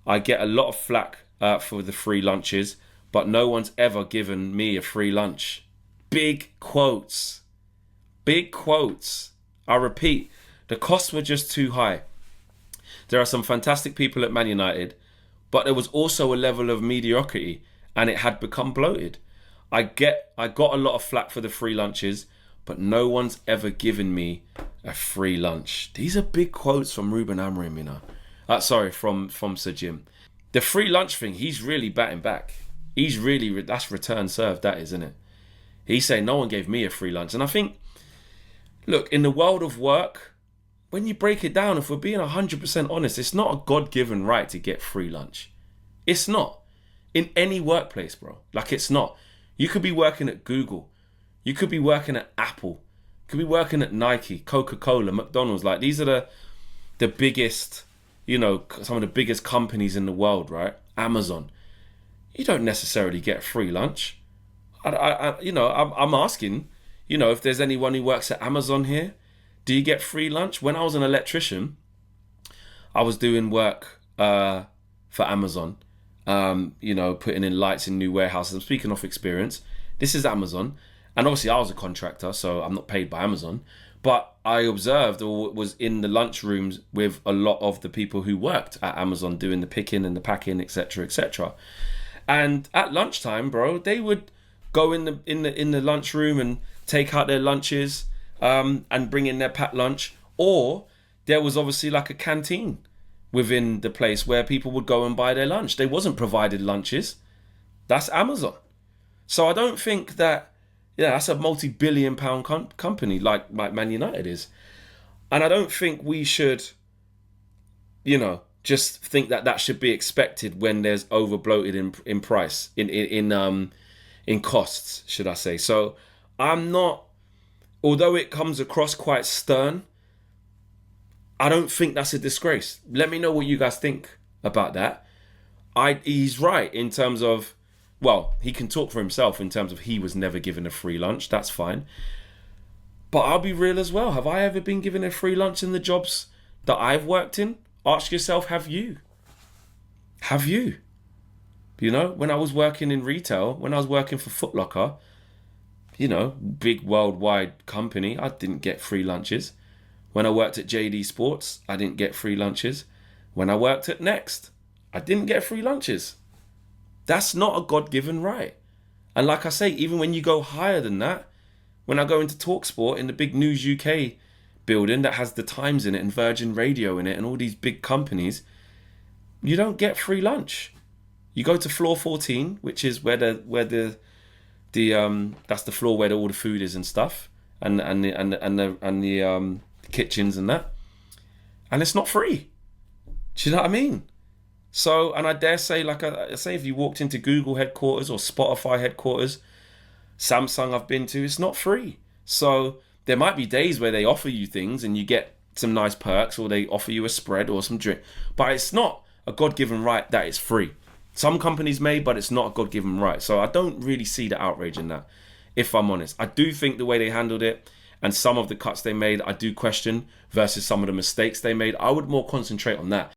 I get a lot of flack for the free lunches, but no one's ever given me a free lunch. Big quotes. Big quotes. I repeat, the costs were just too high. There are some fantastic people at Man United, but there was also a level of mediocrity and it had become bloated. I got a lot of flack for the free lunches, but no one's ever given me a free lunch. These are big quotes from Ruben Amorim, you know. Sorry, from Sir Jim. The free lunch thing, he's really batting back. He's really, that's return served, that is, isn't it? He's saying no one gave me a free lunch. And I think, look, in the world of work, when you break it down, if we're being 100% honest, it's not a God-given right to get free lunch. It's not. In any workplace, bro. Like, it's not. You could be working at Google. You could be working at Apple. You could be working at Nike, Coca-Cola, McDonald's. Like, these are the biggest, you know, some of the biggest companies in the world, right? Amazon. You don't necessarily get free lunch. I'm asking, you know, if there's anyone who works at Amazon here, do you get free lunch? When I was an electrician, I was doing work for Amazon, putting in lights in new warehouses. I'm speaking off experience. This is Amazon. And obviously I was a contractor, so I'm not paid by Amazon. But I observed or was in the lunch rooms with a lot of the people who worked at Amazon doing the picking and the packing, etc., etc. And at lunchtime, bro, they would go in the lunchroom and take out their lunches and bring in their packed lunch. Or there was obviously like a canteen within the place where people would go and buy their lunch. They wasn't provided lunches. That's Amazon. So I don't think that, that's a multi-billion pound company like Man United is. And I don't think we should, just think that should be expected when there's over bloated in price, in costs, should I say. So I'm not, although it comes across quite stern, I don't think that's a disgrace. Let me know what you guys think about that. He's right in terms of, well, he can talk for himself in terms of he was never given a free lunch. That's fine. But I'll be real as well. Have I ever been given a free lunch in the jobs that I've worked in? Ask yourself, have you? Have you? When I was working in retail, when I was working for Foot Locker, big worldwide company, I didn't get free lunches. When I worked at JD Sports, I didn't get free lunches. When I worked at Next, I didn't get free lunches. That's not a God-given right. And like I say, even when you go higher than that, when I go into TalkSport in the big News UK building that has the Times in it and Virgin Radio in it and all these big companies, you don't get free lunch. You go to floor 14, which is where the that's the floor where all the food is and stuff, and the kitchens and that, and it's not free. Do you know what I mean? So, and I dare say, like I say, if you walked into Google headquarters or Spotify headquarters, Samsung I've been to, it's not free. So there might be days where they offer you things and you get some nice perks, or they offer you a spread or some drink, but it's not a God-given right that it's free. Some companies may, but it's not a God-given right. So I don't really see the outrage in that, if I'm honest. I do think the way they handled it and some of the cuts they made, I do question, versus some of the mistakes they made. I would more concentrate on that.